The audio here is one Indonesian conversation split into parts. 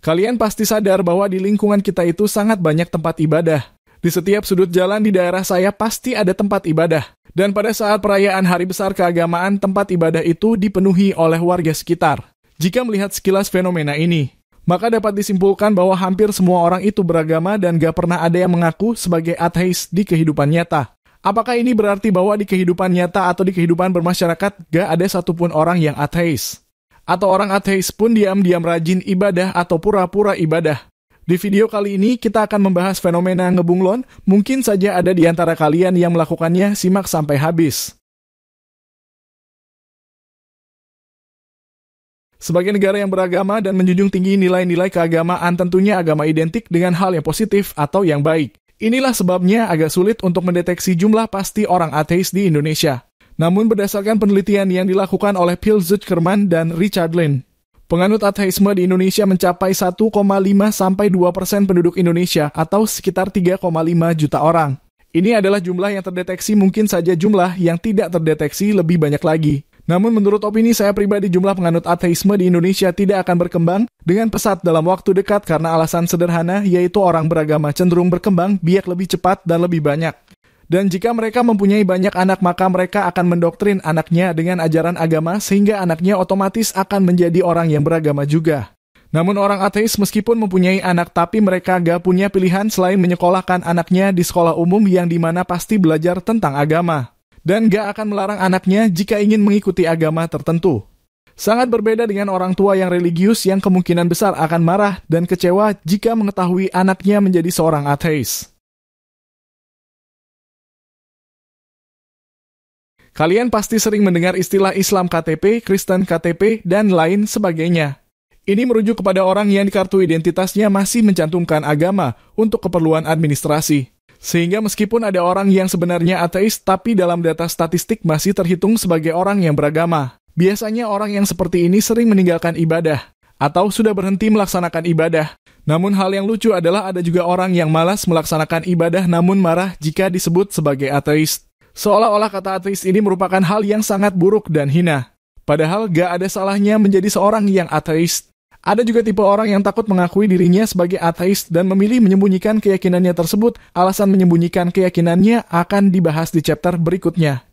Kalian pasti sadar bahwa di lingkungan kita itu sangat banyak tempat ibadah. Di setiap sudut jalan di daerah saya pasti ada tempat ibadah. Dan pada saat perayaan hari besar keagamaan, tempat ibadah itu dipenuhi oleh warga sekitar. Jika melihat sekilas fenomena ini, maka dapat disimpulkan bahwa hampir semua orang itu beragama dan gak pernah ada yang mengaku sebagai ateis di kehidupan nyata. Apakah ini berarti bahwa di kehidupan nyata atau di kehidupan bermasyarakat gak ada satupun orang yang ateis? Atau orang ateis pun diam-diam rajin ibadah atau pura-pura ibadah? Di video kali ini kita akan membahas fenomena ngebunglon. Mungkin saja ada di antara kalian yang melakukannya, simak sampai habis. Sebagai negara yang beragama dan menjunjung tinggi nilai-nilai keagamaan, tentunya agama identik dengan hal yang positif atau yang baik. Inilah sebabnya agak sulit untuk mendeteksi jumlah pasti orang ateis di Indonesia. Namun berdasarkan penelitian yang dilakukan oleh Phil Zuckerman dan Richard Lin, penganut ateisme di Indonesia mencapai 1,5-2% penduduk Indonesia atau sekitar 3,5 juta orang. Ini adalah jumlah yang terdeteksi, mungkin saja jumlah yang tidak terdeteksi lebih banyak lagi. Namun menurut opini saya pribadi, jumlah penganut ateisme di Indonesia tidak akan berkembang dengan pesat dalam waktu dekat karena alasan sederhana, yaitu orang beragama cenderung berkembang biak lebih cepat dan lebih banyak. Dan jika mereka mempunyai banyak anak, maka mereka akan mendoktrin anaknya dengan ajaran agama sehingga anaknya otomatis akan menjadi orang yang beragama juga. Namun orang ateis meskipun mempunyai anak, tapi mereka gak punya pilihan selain menyekolahkan anaknya di sekolah umum yang dimana pasti belajar tentang agama. Dan gak akan melarang anaknya jika ingin mengikuti agama tertentu. Sangat berbeda dengan orang tua yang religius yang kemungkinan besar akan marah dan kecewa jika mengetahui anaknya menjadi seorang ateis. Kalian pasti sering mendengar istilah Islam KTP, Kristen KTP, dan lain sebagainya. Ini merujuk kepada orang yang di kartu identitasnya masih mencantumkan agama untuk keperluan administrasi. Sehingga meskipun ada orang yang sebenarnya ateis, tapi dalam data statistik masih terhitung sebagai orang yang beragama. Biasanya orang yang seperti ini sering meninggalkan ibadah, atau sudah berhenti melaksanakan ibadah. Namun hal yang lucu adalah ada juga orang yang malas melaksanakan ibadah namun marah jika disebut sebagai ateis. Seolah-olah kata ateis ini merupakan hal yang sangat buruk dan hina. Padahal gak ada salahnya menjadi seorang yang ateis. Ada juga tipe orang yang takut mengakui dirinya sebagai ateis dan memilih menyembunyikan keyakinannya tersebut. Alasan menyembunyikan keyakinannya akan dibahas di chapter berikutnya.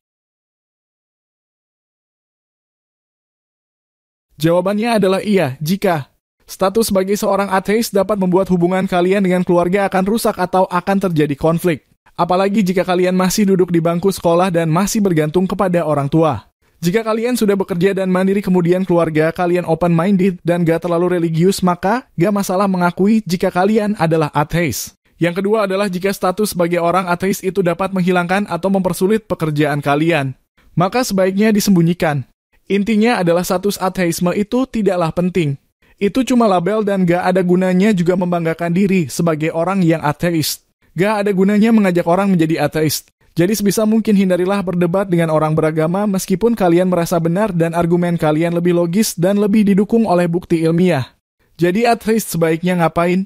Jawabannya adalah iya, jika status sebagai seorang ateis dapat membuat hubungan kalian dengan keluarga akan rusak atau akan terjadi konflik. Apalagi jika kalian masih duduk di bangku sekolah dan masih bergantung kepada orang tua. Jika kalian sudah bekerja dan mandiri kemudian keluarga kalian open-minded dan gak terlalu religius, maka gak masalah mengakui jika kalian adalah ateis. Yang kedua adalah jika status sebagai orang ateis itu dapat menghilangkan atau mempersulit pekerjaan kalian. Maka sebaiknya disembunyikan. Intinya adalah status ateisme itu tidaklah penting. Itu cuma label dan gak ada gunanya juga membanggakan diri sebagai orang yang ateis. Gak ada gunanya mengajak orang menjadi ateis. Jadi sebisa mungkin hindarilah berdebat dengan orang beragama meskipun kalian merasa benar dan argumen kalian lebih logis dan lebih didukung oleh bukti ilmiah. Jadi ateis sebaiknya ngapain?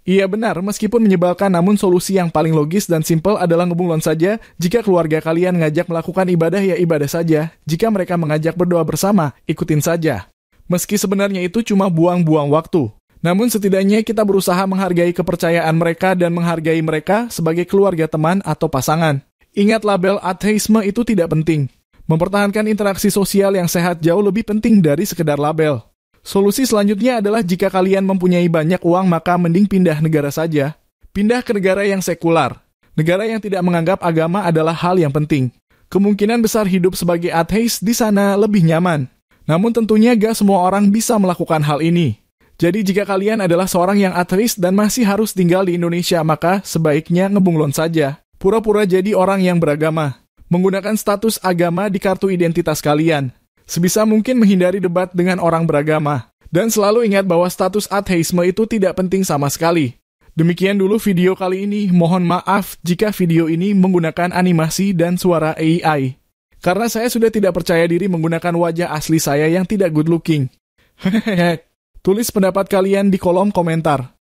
Iya benar, meskipun menyebalkan namun solusi yang paling logis dan simpel adalah ngebunglon saja. Jika keluarga kalian ngajak melakukan ibadah ya ibadah saja. Jika mereka mengajak berdoa bersama, ikutin saja. Meski sebenarnya itu cuma buang-buang waktu. Namun setidaknya kita berusaha menghargai kepercayaan mereka dan menghargai mereka sebagai keluarga, teman, atau pasangan. Ingat, label ateisme itu tidak penting. Mempertahankan interaksi sosial yang sehat jauh lebih penting dari sekedar label. Solusi selanjutnya adalah jika kalian mempunyai banyak uang maka mending pindah negara saja. Pindah ke negara yang sekular. Negara yang tidak menganggap agama adalah hal yang penting. Kemungkinan besar hidup sebagai ateis di sana lebih nyaman. Namun tentunya gak semua orang bisa melakukan hal ini. Jadi jika kalian adalah seorang yang ateis dan masih harus tinggal di Indonesia, maka sebaiknya ngebunglon saja. Pura-pura jadi orang yang beragama. Menggunakan status agama di kartu identitas kalian. Sebisa mungkin menghindari debat dengan orang beragama. Dan selalu ingat bahwa status ateisme itu tidak penting sama sekali. Demikian dulu video kali ini. Mohon maaf jika video ini menggunakan animasi dan suara AI. Karena saya sudah tidak percaya diri menggunakan wajah asli saya yang tidak good looking. Tulis pendapat kalian di kolom komentar.